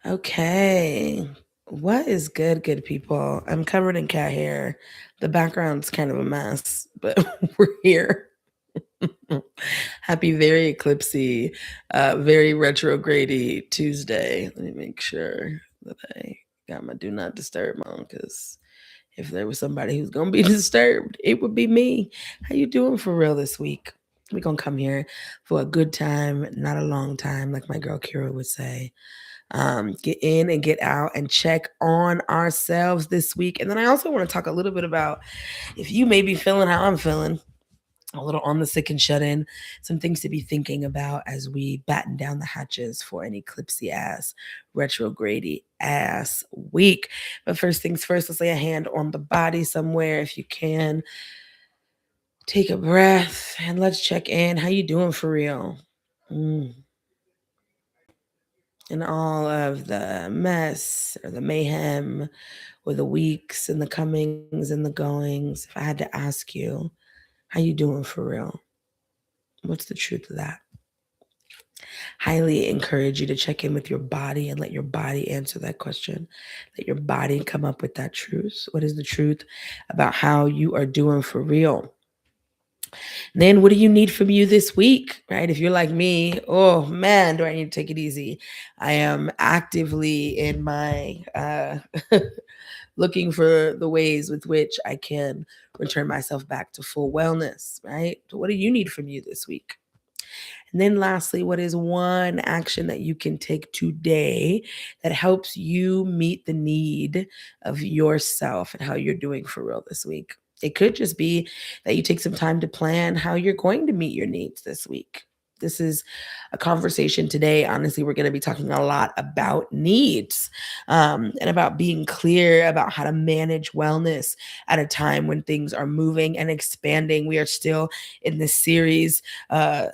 Okay. What is good, good people? I'm covered in cat hair. The background's kind of a mess, but we're here. Happy very eclipsy, very retrogradey Tuesday. Let me make sure that I got my do not disturb on because if there was somebody who's gonna be disturbed, it would be me. How you doing for real this week? We're gonna come here for a good time, not a long time, like my girl Kira would say. Get in and get out and check on ourselves this week. And then I also want to talk a little bit about if you may be feeling how I'm feeling, a little on the sick and shut in, some things to be thinking about as we batten down the hatches for an eclipsy ass, retrogrady ass week. But first things first, let's lay a hand on the body somewhere if you can. Take a breath and let's check in. How you doing for real? Mm. And all of the mess or the mayhem or the weeks and the comings and the goings, if I had to ask you, how you doing for real? What's the truth of that? Highly encourage you to check in with your body and let your body answer that question. Let your body come up with that truth. What is the truth about how you are doing for real? Then what do you need from you this week, right? If you're like me, oh man, do I need to take it easy? I am actively in my looking for the ways with which I can return myself back to full wellness, right? So what do you need from you this week? And then lastly, what is one action that you can take today that helps you meet the need of yourself and how you're doing for real this week? It could just be that you take some time to plan how you're going to meet your needs this week. This is a conversation today. Honestly, we're going to be talking a lot about needs and about being clear about how to manage wellness at a time when things are moving and expanding. We are still in this series, I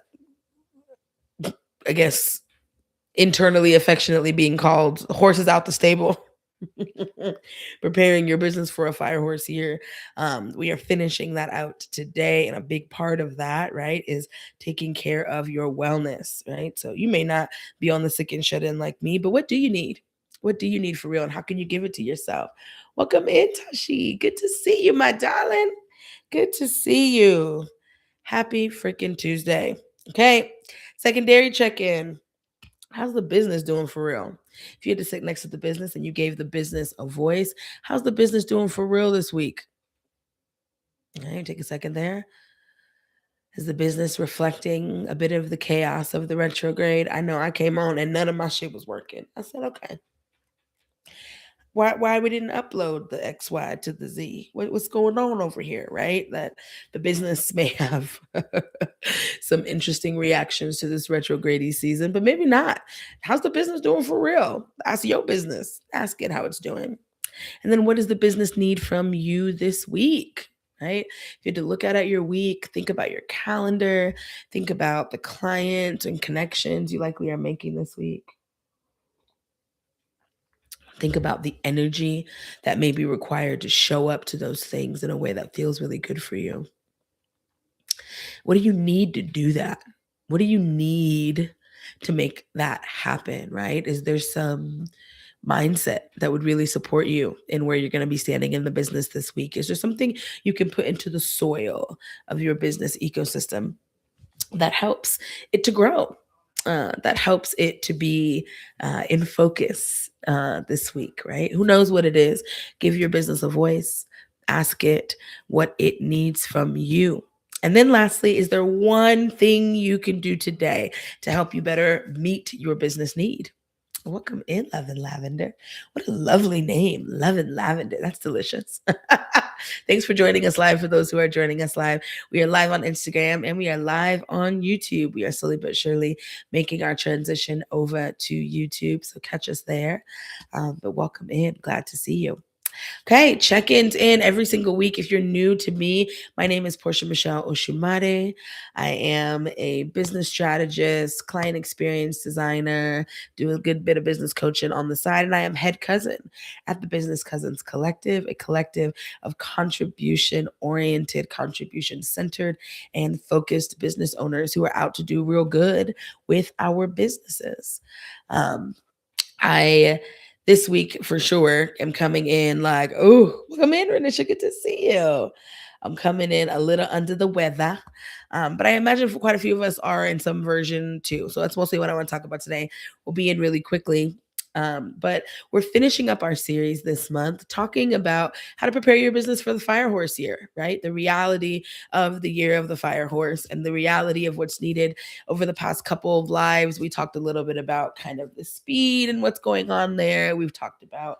guess, internally, affectionately being called horses out the stable. Preparing your business for a fire horse year. We are finishing that out today. And a big part of that, right, is taking care of your wellness, right? So you may not be on the sick and shut in like me, but what do you need? What do you need for real? And how can you give it to yourself? Welcome in, Tashi. Good to see you, my darling. Good to see you. Happy freaking Tuesday. Okay. Secondary check in. How's the business doing for real? If you had to sit next to the business and you gave the business a voice, how's the business doing for real this week? Okay, take a second there. Is the business reflecting a bit of the chaos of the retrograde? I know I came on and none of my shit was working. I said, okay. Why we didn't upload the XY to the Z? What's going on over here, right? That the business may have some interesting reactions to this retrograde season, but maybe not. How's the business doing for real? Ask your business. Ask it how it's doing. And then what does the business need from you this week? Right? If you had to look at your week, think about your calendar, think about the clients and connections you likely are making this week. Think about the energy that may be required to show up to those things in a way that feels really good for you. What do you need to do that? What do you need to make that happen, right? Is there some mindset that would really support you in where you're going to be standing in the business this week? Is there something you can put into the soil of your business ecosystem that helps it to grow, that helps it to be in focus this week, right? Who knows what it is? Give your business a voice, ask it what it needs from you. And then lastly, is there one thing you can do today to help you better meet your business need? Welcome in, Love and Lavender. What a lovely name, Love and Lavender. That's delicious. Thanks for joining us live. For those who are joining us live, we are live on Instagram and we are live on YouTube. We are slowly but surely making our transition over to YouTube. So catch us there. But welcome in. Glad to see you. Okay, check-ins in every single week. If you're new to me, my name is Portia Michelle Oshumare. I am a business strategist, client experience designer, do a good bit of business coaching on the side, and I am head cousin at the Business Cousins Collective, a collective of contribution-oriented, contribution-centered, and focused business owners who are out to do real good with our businesses. I this week for sure am coming in like, oh, come in, Renisha, good to see you. I'm coming in a little under the weather. But I imagine for quite a few of us are in some version too. So that's mostly what I want to talk about today. We'll be in really quickly. But we're finishing up our series this month talking about how to prepare your business for the fire horse year, right? The reality of the year of the fire horse and the reality of what's needed over the past couple of lives. We talked a little bit about kind of the speed and what's going on there. We've talked about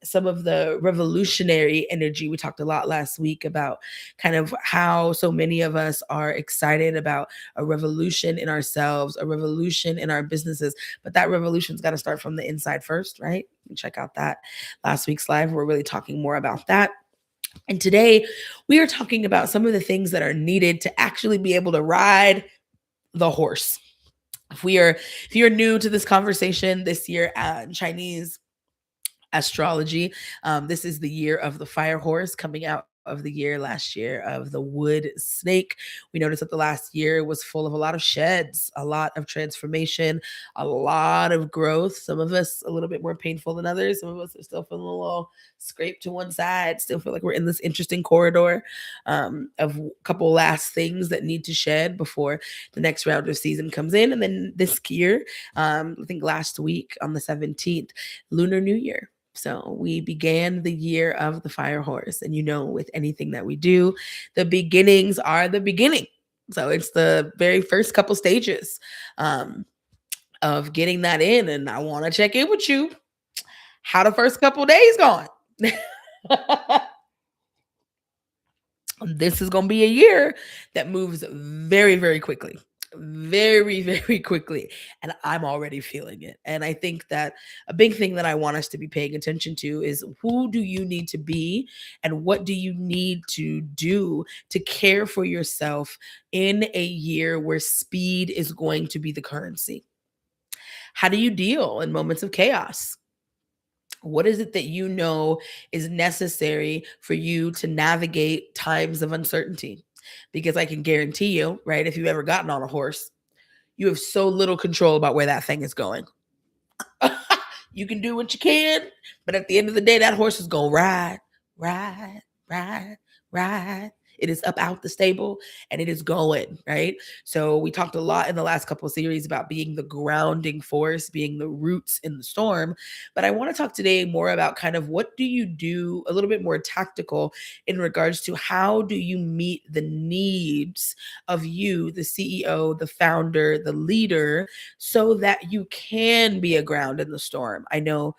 some of the revolutionary energy. We talked a lot last week about kind of how so many of us are excited about a revolution in ourselves, a revolution in our businesses, but that revolution's got to start from the inside first, right? Check out that last week's live. We're really talking more about that. And today we are talking about some of the things that are needed to actually be able to ride the horse. If you're new to this conversation this year, in Chinese astrology, this is the year of the fire horse, coming out of the year last year of the wood snake. We noticed that the last year was full of a lot of sheds, a lot of transformation, a lot of growth. Some of us a little bit more painful than others. Some of us are still feeling a little scraped to one side, still feel like we're in this interesting corridor of a couple last things that need to shed before the next round of season comes in. And then this year, I think last week on the 17th, Lunar New Year. So we began the year of the fire horse. And with anything that we do, the beginnings are the beginning. So it's the very first couple stages of getting that in. And I want to check in with you. How the first couple days going? This is going to be a year that moves very, very quickly. Very, very quickly. And I'm already feeling it. And I think that a big thing that I want us to be paying attention to is, who do you need to be and what do you need to do to care for yourself in a year where speed is going to be the currency? How do you deal in moments of chaos? What is it that is necessary for you to navigate times of uncertainty? Because I can guarantee you, right, if you've ever gotten on a horse, you have so little control about where that thing is going. You can do what you can, but at the end of the day, that horse is going to ride, ride, ride, ride. It is up out the stable and it is going, right? So we talked a lot in the last couple of series about being the grounding force, being the roots in the storm. But I want to talk today more about kind of what do you do, a little bit more tactical in regards to how do you meet the needs of you, the CEO, the founder, the leader, so that you can be a ground in the storm. I know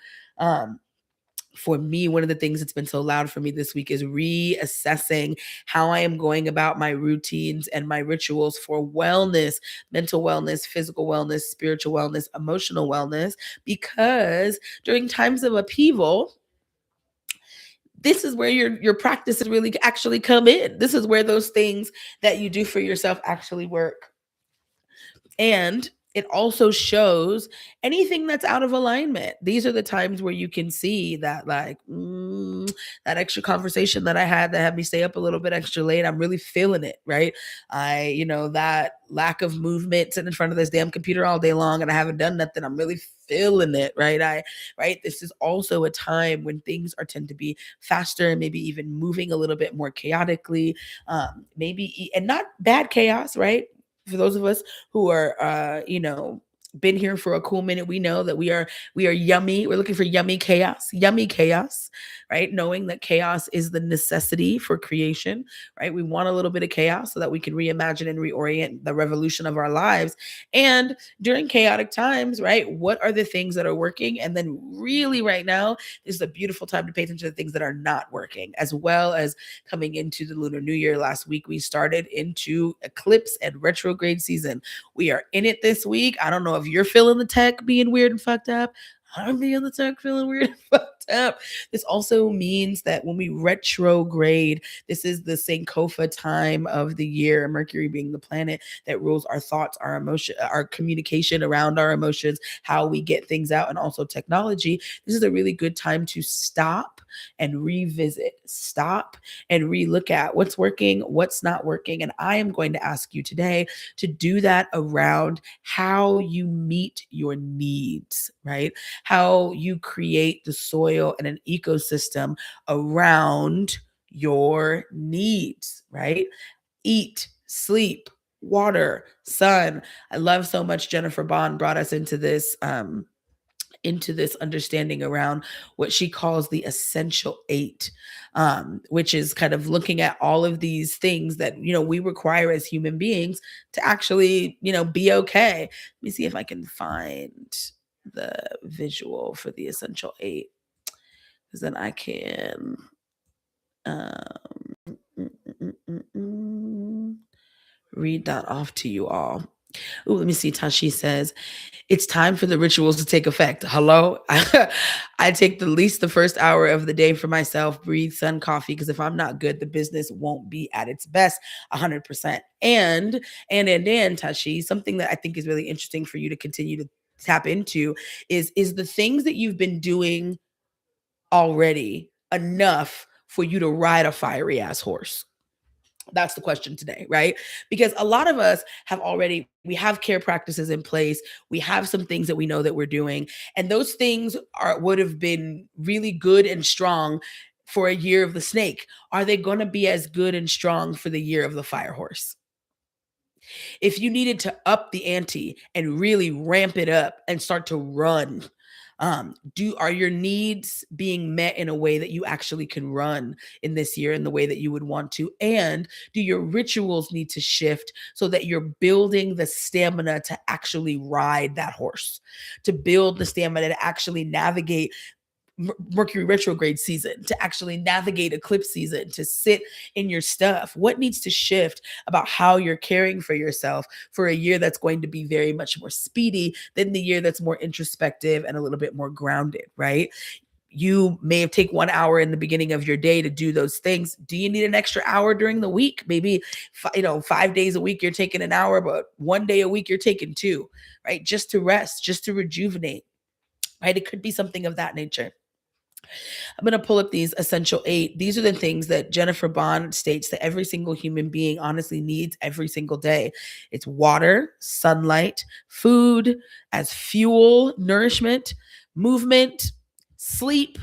for me, one of the things that's been so loud for me this week is reassessing how I am going about my routines and my rituals for wellness, mental wellness, physical wellness, spiritual wellness, emotional wellness, because during times of upheaval, this is where your practices really actually come in. This is where those things that you do for yourself actually work. And it also shows anything that's out of alignment. These are the times where you can see that, like, that extra conversation that I had that had me stay up a little bit extra late. I'm really feeling it, right? That lack of movement, sitting in front of this damn computer all day long and I haven't done nothing. I'm really feeling it, right? This is also a time when things tend to be faster, maybe even moving a little bit more chaotically, and not bad chaos, right? For those of us who are been here for a cool minute, we know that we are yummy. We're looking for yummy chaos, right? Knowing that chaos is the necessity for creation, right? We want a little bit of chaos so that we can reimagine and reorient the revolution of our lives. And during chaotic times, right, what are the things that are working? And then really right now, this is a beautiful time to pay attention to the things that are not working, as well as coming into the Lunar New Year. Last week, we started into eclipse and retrograde season. We are in it this week. I don't know if you're feeling the tech being weird and fucked up. I'm being the tech feeling weird and fucked up. This also means that when we retrograde, this is the Sankofa time of the year, Mercury being the planet that rules our thoughts, our emotion, our communication around our emotions, how we get things out, and also technology. This is a really good time to stop and revisit, stop and relook at what's working, what's not working. And I am going to ask you today to do that around how you meet your needs, right? how you create the soil and an ecosystem around your needs, right? Eat, sleep, water, sun. I love so much Jennifer Bond brought us into this understanding around what she calls the essential eight, which is kind of looking at all of these things that we require as human beings to actually be okay. Let me see if I can find the visual for the essential eight, because then I can um, mm, mm, mm, mm, read that off to you all. Ooh, let me see. Tashi says, it's time for the rituals to take effect. Hello? I take the least the first hour of the day for myself, breathe, sun, coffee, because if I'm not good, the business won't be at its best 100%. And Tashi, something that I think is really interesting for you to continue to tap into is the things that you've been doing already enough for you to ride a fiery ass horse? That's the question today, right? Because a lot of us we have care practices in place. We have some things that we know that we're doing, and those things would have been really good and strong for a year of the snake. Are they going to be as good and strong for the year of the fire horse? If you needed to up the ante and really ramp it up and start to run, are your needs being met in a way that you actually can run in this year in the way that you would want to? And do your rituals need to shift so that you're building the stamina to actually ride that horse, to build the stamina to actually navigate Mercury retrograde season, to actually navigate eclipse season, to sit in your stuff? What needs to shift about how you're caring for yourself for a year that's going to be very much more speedy than the year that's more introspective and a little bit more grounded, right? You may have take 1 hour in the beginning of your day to do those things. Do you need an extra hour during the week? Maybe 5 days a week you're taking an hour, but one day a week you're taking two, right? Just to rest, just to rejuvenate, right? It could be something of that nature. I'm going to pull up these essential eight. These are the things that Jennifer Bond states that every single human being honestly needs every single day. It's water, sunlight, food as fuel, nourishment, movement, sleep,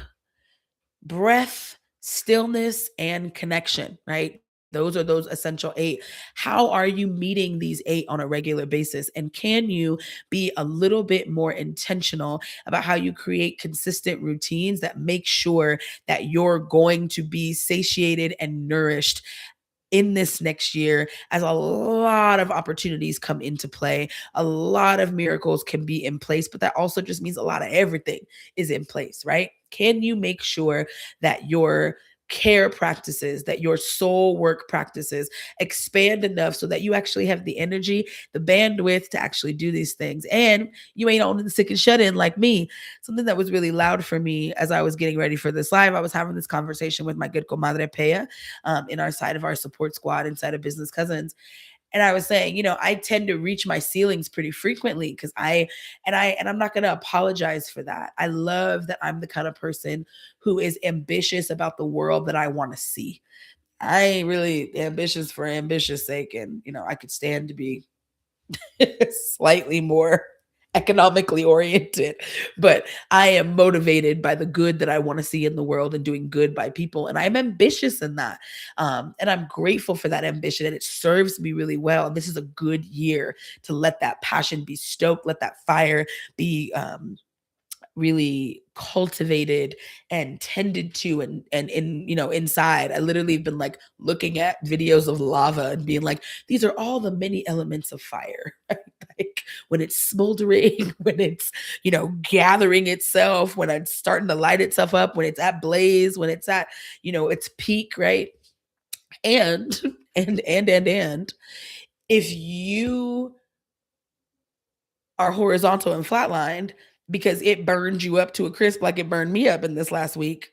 breath, stillness, and connection, right? Those are those essential eight. How are you meeting these eight on a regular basis? And can you be a little bit more intentional about how you create consistent routines that make sure that you're going to be satiated and nourished in this next year, as a lot of opportunities come into play? A lot of miracles can be in place, but that also just means a lot of everything is in place, right? Can you make sure that your care practices, that your soul work practices expand enough so that you actually have the energy, the bandwidth to actually do these things? And you ain't on the sick and shut in like me. Something that was really loud for me as I was getting ready for this live, I was having this conversation with my good comadre Pea, in our side of our support squad inside of Business Cousins. And I was saying, I tend to reach my ceilings pretty frequently because I'm not going to apologize for that. I love that I'm the kind of person who is ambitious about the world that I want to see. I ain't really ambitious for ambitious sake. And, I could stand to be slightly more economically oriented, but I am motivated by the good that I want to see in the world and doing good by people. And I'm ambitious in that. And I'm grateful for that ambition, and it serves me really well. And this is a good year to let that passion be stoked, let that fire be really cultivated and tended to, and in inside. I literally have been like looking at videos of lava and being like, these are all the many elements of fire. Like when it's smoldering, when it's gathering itself, when it's starting to light itself up, when it's at blaze, when it's at its peak, right? And and if you are horizontal and flatlined because it burned you up to a crisp like it burned me up in this last week,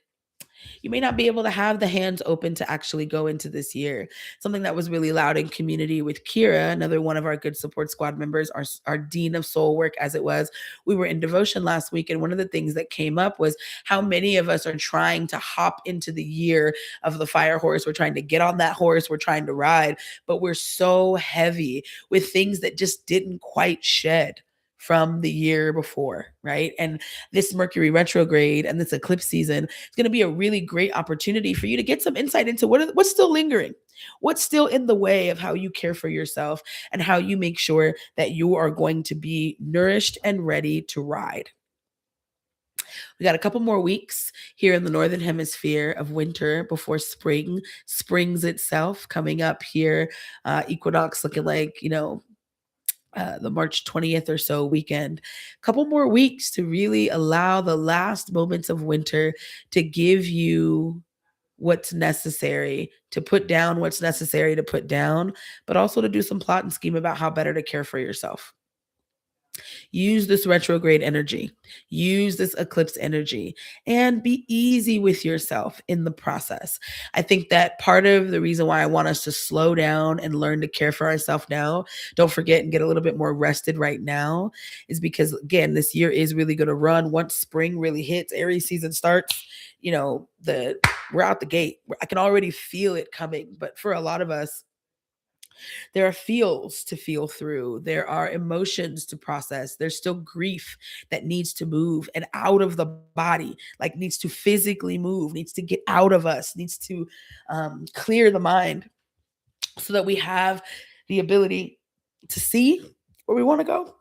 you may not be able to have the hands open to actually go into this year. Something that was really loud in community with Kira, another one of our good support squad members, our Dean of Soul Work, as it was. We were in devotion last week, and one of the things that came up was how many of us are trying to hop into the year of the fire horse. We're trying to get on that horse. We're trying to ride, but we're so heavy with things that just didn't quite shed. from the year before, right? And this Mercury retrograde and this eclipse season is going to be a really great opportunity for you to get some insight into what's still lingering, what's still in the way of how you care for yourself and how you make sure that you are going to be nourished and ready to ride. We got a couple more weeks here in the northern hemisphere of winter before spring springs itself coming up here. Equinox looking like, the March 20th or so weekend. A couple more weeks to really allow the last moments of winter to give you what's necessary, to put down what's necessary to put down, but also to do some plot and scheme about how better to care for yourself. Use this retrograde energy, use this eclipse energy, and be easy with yourself in the process. I think that part of the reason why I want us to slow down and learn to care for ourselves now, don't forget and get a little bit more rested right now, is because, again, this year is really going to run. Once spring really hits, Aries season starts, we're out the gate. I can already feel it coming. But for a lot of us, there are feels to feel through. There are emotions to process. There's still grief that needs to move and out of the body, like needs to physically move, needs to get out of us, needs to clear the mind so that we have the ability to see where we want to go.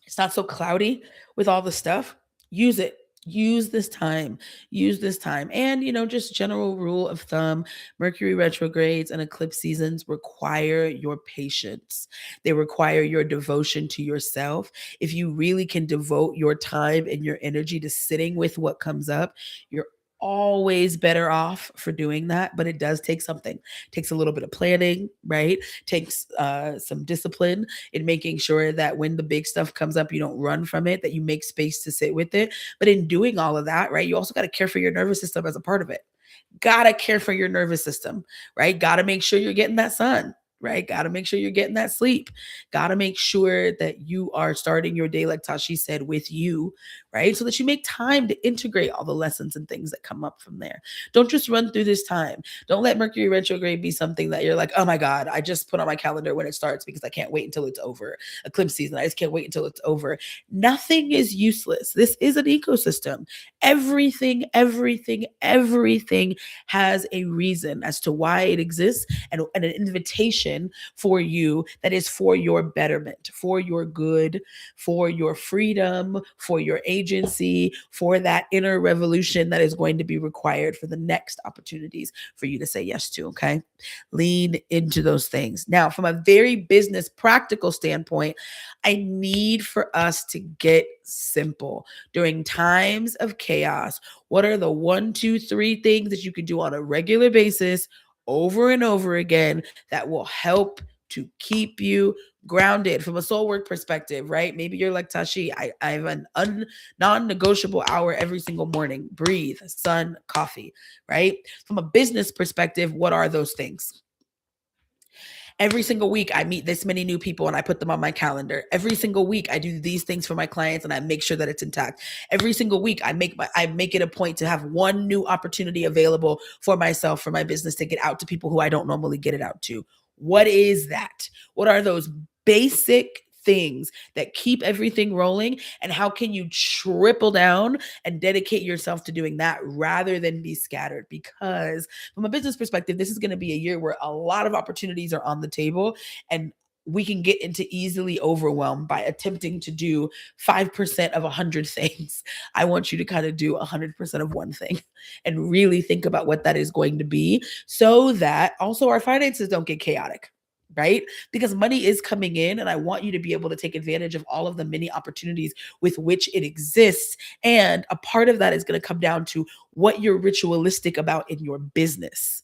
It's not so cloudy with all the stuff. Use it. Use this time. Use this time. And, just general rule of thumb, Mercury retrogrades and eclipse seasons require your patience. They require your devotion to yourself. If you really can devote your time and your energy to sitting with what comes up, you're always better off for doing that, but it does take something. It takes a little bit of planning, right? Takes some discipline in making sure that when the big stuff comes up, you don't run from it, that you make space to sit with it. But in doing all of that, right, you also got to care for your nervous system as a part of it. Gotta care for your nervous system, right? Gotta make sure you're getting that sun, right? Gotta make sure you're getting that sleep. Gotta make sure that you are starting your day, like Tashi said, with you, right? So that you make time to integrate all the lessons and things that come up from there. Don't just run through this time. Don't let Mercury retrograde be something that you're like, oh my God, I just put on my calendar when it starts because I can't wait until it's over. Eclipse season, I just can't wait until it's over. Nothing is useless. This is an ecosystem. Everything has a reason as to why it exists, and an invitation for you that is for your betterment, for your good, for your freedom, for your agency, for that inner revolution that is going to be required for the next opportunities for you to say yes to. Okay. Lean into those things. Now, from a very business practical standpoint, I need for us to get simple during times of chaos. What are the 1, 2, 3 things that you can do on a regular basis over and over again that will help to keep you grounded from a soul work perspective, right? Maybe you're like Tashi, I have an non-negotiable hour every single morning. Breathe, sun, coffee, right? From a business perspective, what are those things? Every single week, I meet this many new people and I put them on my calendar. Every single week, I do these things for my clients and I make sure that it's intact. Every single week, I make it a point to have one new opportunity available for myself, for my business, to get out to people who I don't normally get it out to. What is that? What are those basic things that keep everything rolling? And how can you triple down and dedicate yourself to doing that rather than be scattered? Because from a business perspective, this is going to be a year where a lot of opportunities are on the table, and we can get into easily overwhelmed by attempting to do 5% of 100 things. I want you to kind of do 100% of one thing and really think about what that is going to be, so that also our finances don't get chaotic, right? Because money is coming in, and I want you to be able to take advantage of all of the many opportunities with which it exists. And a part of that is going to come down to what you're ritualistic about in your business.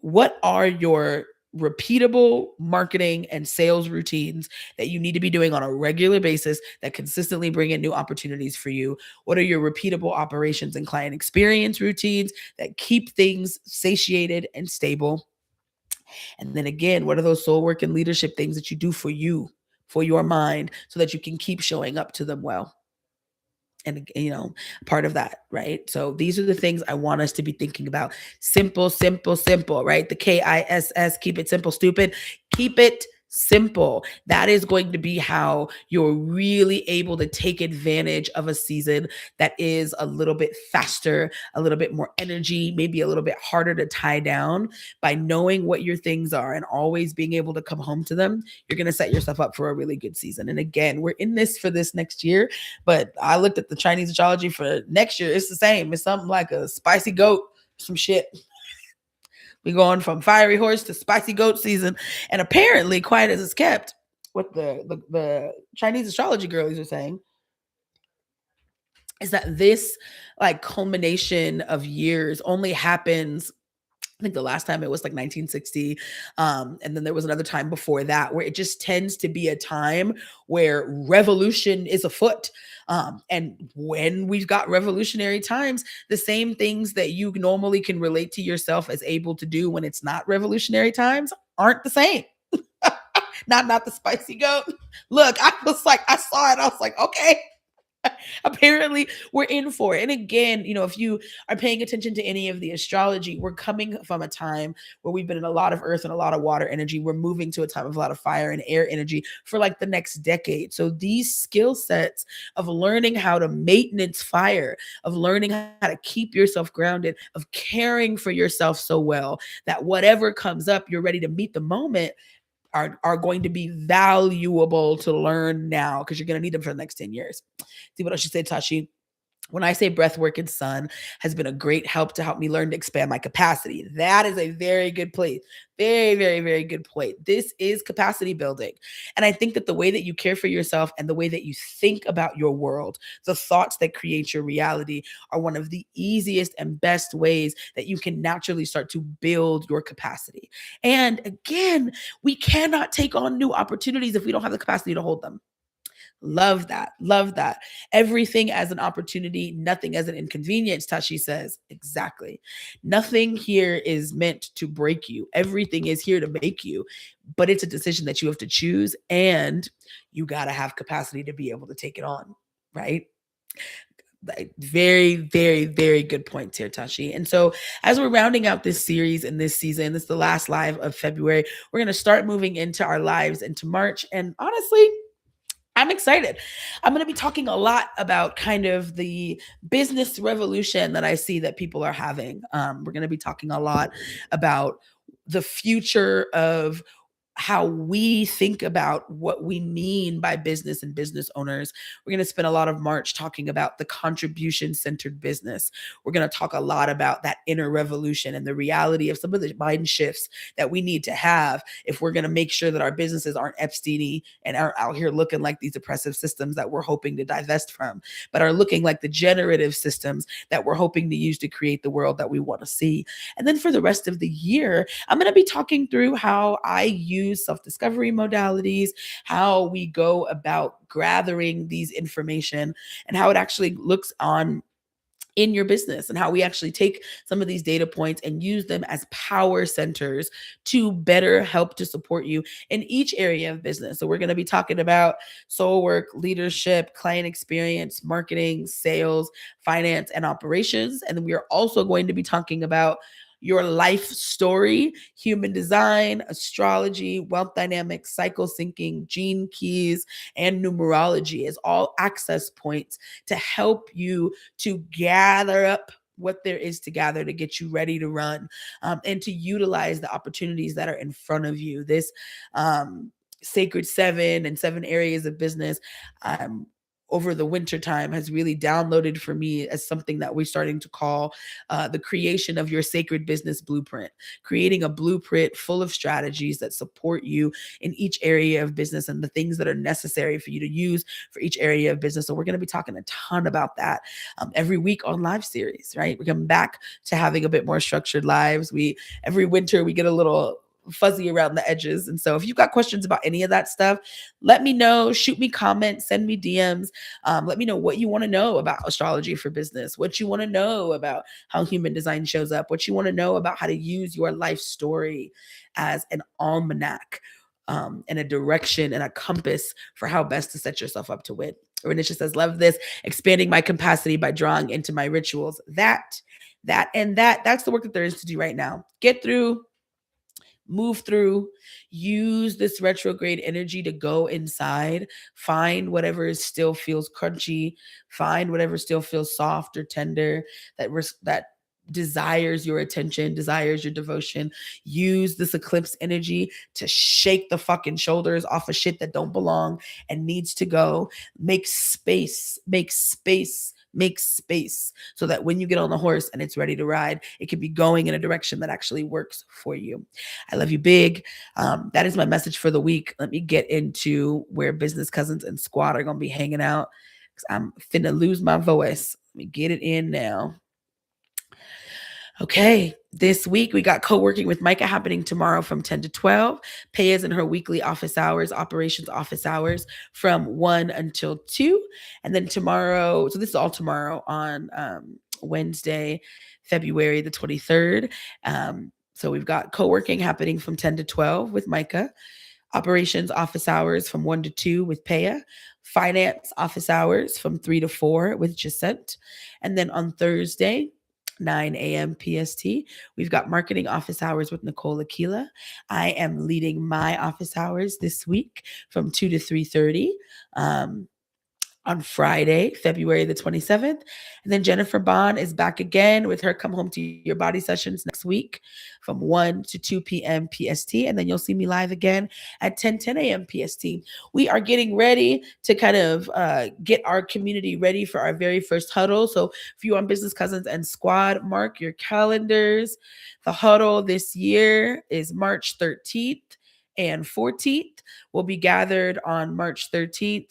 What are your repeatable marketing and sales routines that you need to be doing on a regular basis that consistently bring in new opportunities for you? What are your repeatable operations and client experience routines that keep things satiated and stable? And then again, what are those soul work and leadership things that you do for you, for your mind, so that you can keep showing up to them well? And, part of that, right? So these are the things I want us to be thinking about. Simple, simple, simple, right? The KISS, keep it simple, stupid. Keep it Simple. That is going to be how you're really able to take advantage of a season that is a little bit faster, a little bit more energy, maybe a little bit harder to tie down. By knowing what your things are and always being able to come home to them, you're going to set yourself up for a really good season. And again, we're in this for this next year, but I looked at the Chinese astrology for next year. It's the same. It's something like a spicy goat, some shit. We going from fiery horse to spicy goat season, and apparently, quiet as it's kept, what the Chinese astrology girlies are saying is that this like culmination of years only happens. I think the last time it was like 1960. And then there was another time before that where it just tends to be a time where revolution is afoot. And when we've got revolutionary times, the same things that you normally can relate to yourself as able to do when it's not revolutionary times aren't the same. Not the spicy goat. Look, I was like, I saw it. I was like, okay, apparently we're in for it. And again, if you are paying attention to any of the astrology, we're coming from a time where we've been in a lot of earth and a lot of water energy. We're moving to a time of a lot of fire and air energy for like the next decade. So these skill sets of learning how to maintenance fire, of learning how to keep yourself grounded, of caring for yourself so well that whatever comes up, you're ready to meet the moment, are going to be valuable to learn now, because you're going to need them for the next 10 years. See what else you say, Tashi? When I say breath work and sun has been a great help to help me learn to expand my capacity. That is a very good point. Very, very, very good point. This is capacity building. And I think that the way that you care for yourself and the way that you think about your world, the thoughts that create your reality, are one of the easiest and best ways that you can naturally start to build your capacity. And again, we cannot take on new opportunities if we don't have the capacity to hold them. Love that. Love that. Everything as an opportunity, nothing as an inconvenience, Tashi says. Exactly. Nothing here is meant to break you. Everything is here to make you, but it's a decision that you have to choose, and you got to have capacity to be able to take it on, right? Very, very, very good points here, Tashi. And so, as we're rounding out this series and this season, this is the last live of February. We're going to start moving into our lives into March. And honestly, I'm excited. I'm going to be talking a lot about kind of the business revolution that I see that people are having. We're going to be talking a lot about the future of how we think about what we mean by business and business owners. We're going to spend a lot of March talking about the contribution centered business. We're going to talk a lot about that inner revolution and the reality of some of the mind shifts that we need to have if we're going to make sure that our businesses aren't Epstein-y and aren't out here looking like these oppressive systems that we're hoping to divest from, but are looking like the generative systems that we're hoping to use to create the world that we want to see. And then for the rest of the year, I'm going to be talking through how I use self-discovery modalities, how we go about gathering these information, and how it actually looks on in your business, and how we actually take some of these data points and use them as power centers to better help to support you in each area of business. So we're going to be talking about soul work, leadership, client experience, marketing, sales, finance, and operations. And then we are also going to be talking about your life story, human design, astrology, wealth dynamics, cycle syncing, gene keys, and numerology as all access points to help you to gather up what there is to gather to get you ready to run, and to utilize the opportunities that are in front of you. This sacred seven and seven areas of business, over the winter time, has really downloaded for me as something that we're starting to call the creation of your sacred business blueprint, creating a blueprint full of strategies that support you in each area of business and the things that are necessary for you to use for each area of business. So we're going to be talking a ton about that every week on live series, right? We're coming back to having a bit more structured lives. Every winter we get a little fuzzy around the edges. And so if you've got questions about any of that stuff, let me know, shoot me comments, send me DMs. Let me know what you want to know about astrology for business, what you want to know about how human design shows up, what you want to know about how to use your life story as an almanac, and a direction and a compass for how best to set yourself up to win. Renisha says, love this, expanding my capacity by drawing into my rituals. That's the work that there is to do right now. Get through move through. Use this retrograde energy to go inside, find whatever still feels crunchy, find whatever still feels soft or tender, that desires your attention, desires your devotion. Use this eclipse energy to shake the fucking shoulders off of shit that don't belong and needs to go. Make space, make space, make space, so that when you get on the horse and it's ready to ride, it can be going in a direction that actually works for you. I love you big. That is my message for the week. Let me get into where business cousins and squad are going to be hanging out, because I'm finna lose my voice. Let me get it in now. Okay, this week we got co-working with Micah happening tomorrow from 10 to 12. Paya's in her weekly office hours, operations office hours from 1 until 2. And then tomorrow, so this is all tomorrow on Wednesday, February the 23rd. So we've got co-working happening from 10 to 12 with Micah. Operations office hours from 1 to 2 with Paya. Finance office hours from 3 to 4 with Jacent. And then on Thursday, 9 a.m. PST, we've got marketing office hours with Nicole Aquila. I am leading my office hours this week from 2 to 3:30. On Friday, February the 27th. And then Jennifer Bond is back again with her Come Home to Your Body sessions next week from 1 to 2 p.m. PST. And then you'll see me live again at 10 a.m. PST. We are getting ready to kind of get our community ready for our very first huddle. So if you on Business Cousins and Squad, mark your calendars. The huddle this year is March 13th and 14th. We'll be gathered on March 13th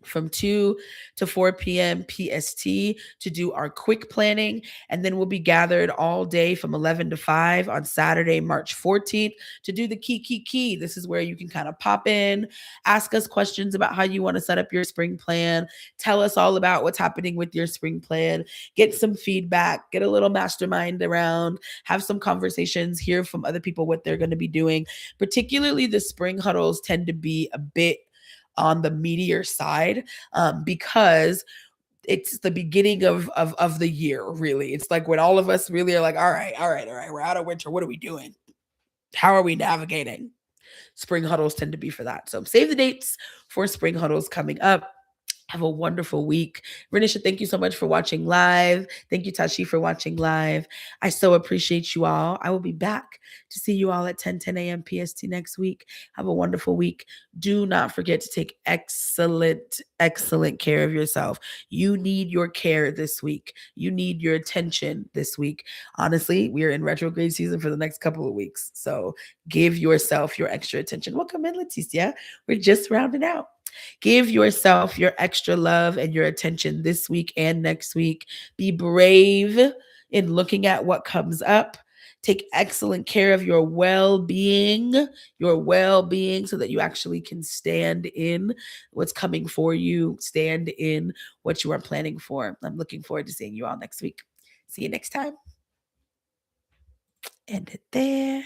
from 2 to 4 p.m. PST to do our quick planning. And then we'll be gathered all day from 11 to 5 on Saturday, March 14th to do the key. This is where you can kind of pop in, ask us questions about how you want to set up your spring plan, tell us all about what's happening with your spring plan, get some feedback, get a little mastermind around, have some conversations, hear from other people what they're going to be doing. Particularly the spring huddles tend to be a bit on the meatier side, because it's the beginning of the year, really. It's like when all of us really are like, all right, we're out of winter. What are we doing? How are we navigating? Spring huddles tend to be for that. So save the dates for spring huddles coming up. Have a wonderful week. Renisha, thank you so much for watching live. Thank you, Tashi, for watching live. I so appreciate you all. I will be back to see you all at 10 a.m. PST next week. Have a wonderful week. Do not forget to take excellent care of yourself. You need your care this week. You need your attention this week. Honestly, we are in retrograde season for the next couple of weeks. So give yourself your extra attention. Welcome in, Leticia. We're just rounding out. Give yourself your extra love and your attention this week and next week. Be brave in looking at what comes up. Take excellent care of your well-being, so that you actually can stand in what's coming for you, stand in what you are planning for. I'm looking forward to seeing you all next week. See you next time. End it there.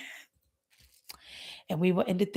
And we will end it there.